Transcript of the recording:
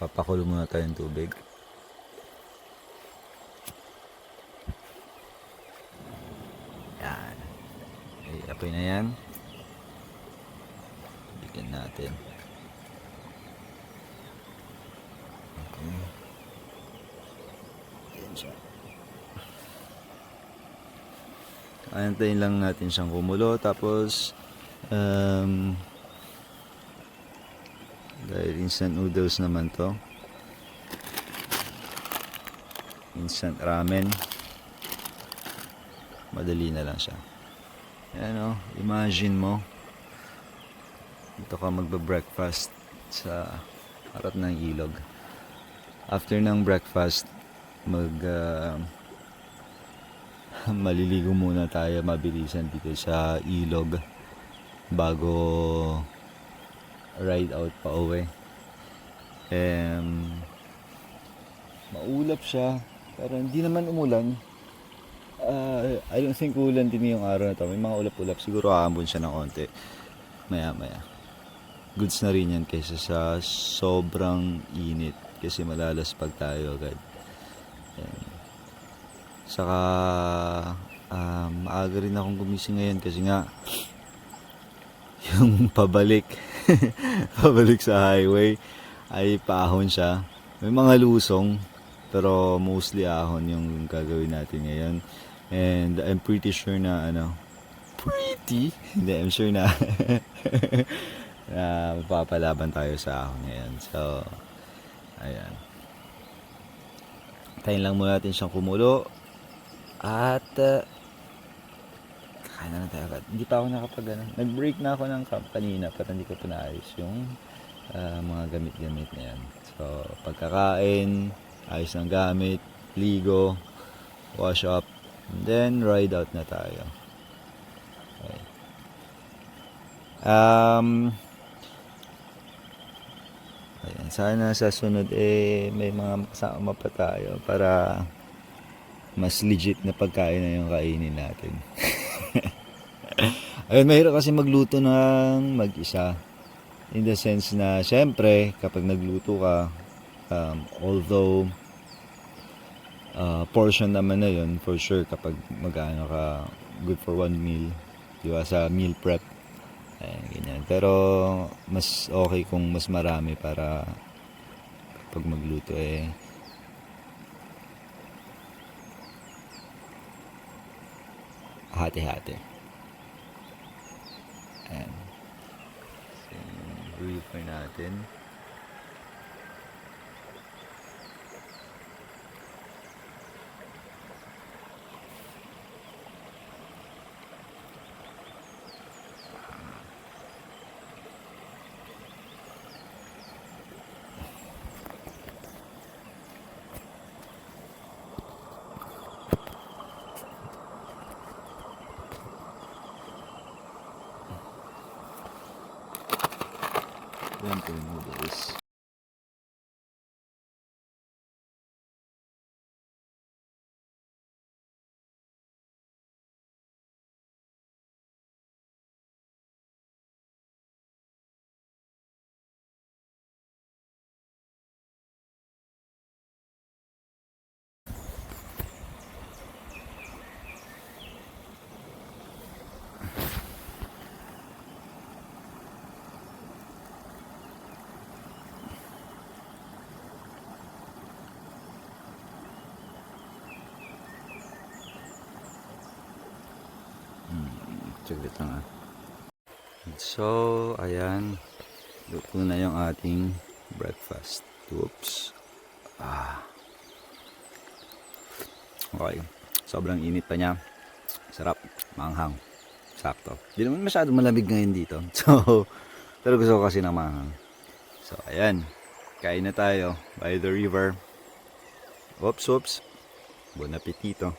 Papakulo muna tayo ng tubig. Yan. Apoy na yan. Bigyan natin. Okay. Yan siya. Antayin lang natin siyang kumulo. Tapos dahil instant noodles naman to, instant ramen, madali na lang siya. Yan o, imagine mo dito ka magbe-breakfast sa harap ng ilog. After ng breakfast, maliligo muna tayo mabilisan dito sa ilog bago ride out pa uwi. Maulap siya pero hindi naman umulan. I don't think ulan din yung araw na to. May mga ulap-ulap, siguro aambon siya ng konti maya maya. Goods na rin yan kaysa sa sobrang init kasi malalaspag tayo agad. Saka maaga rin akong gumising ngayon kasi nga yung pabalik pabalik sa highway ay paahon siya. May mga lusong pero mostly ahon yung gagawin natin ngayon. And I'm pretty sure na I'm sure na na mapapalaban tayo sa ahon ngayon. So ayan, tayin lang muna natin siyang kumulo at kakain na tayo agad. Hindi pa ako nag-break na ako ng camp kanina para hindi ko pa naayos yung mga gamit-gamit na yan. So pagkakain, ayos ng gamit, ligo, wash up, and then ride out na tayo. Okay. Ayan, sana sa sunod may mga kasama pa tayo para mas legit na pagkain na yung kainin natin. Ayun, mahirap kasi magluto ng mag-isa. In the sense na, syempre, kapag nagluto ka, although portion naman na yun, for sure, kapag mag-ano ka, good for one meal, diba, sa meal prep. Ayan, ganyan. Pero, mas okay kung mas marami para kapag magluto hati-hati. Ayan. So, briefer natin. Yan po yung noodles. Saglit lang ah. So, ayan. Luto na yung ating breakfast. Oops. Okay. Sobrang init pa niya. Sarap. Manghang. Sakto. Hindi naman masyadong malamig ngayon dito. So, pero gusto ko kasi ng manghang. So, ayan. Kain na tayo by the river. Oops. Bon appetito.